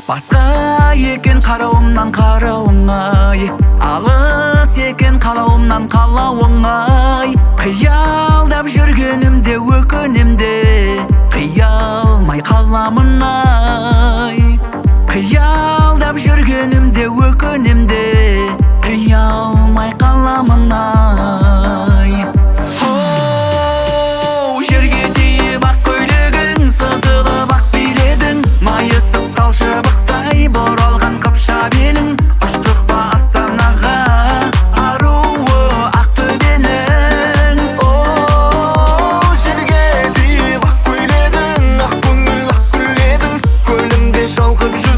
Басқа екен қарауымнан қарауыңай, алыс екен қалауымнан қалауыңай. Қиялдап жүргенімде өкінемде, қиялмай қаламын ай. Қиялдап жүргенімде өкінемде, қиялмай қаламын ай. Оу, жерге тиіп ақ көйлегің, сызылып ақ биледің, майысып қалшы бұқтай бұралған қыпша белің. Ұштық па астанаға, аруы Ақтөбенің. Оу, жерге тиіп ақ көйлегің, ақ көңіл ақ гүл едің, көлімде шалқып жүр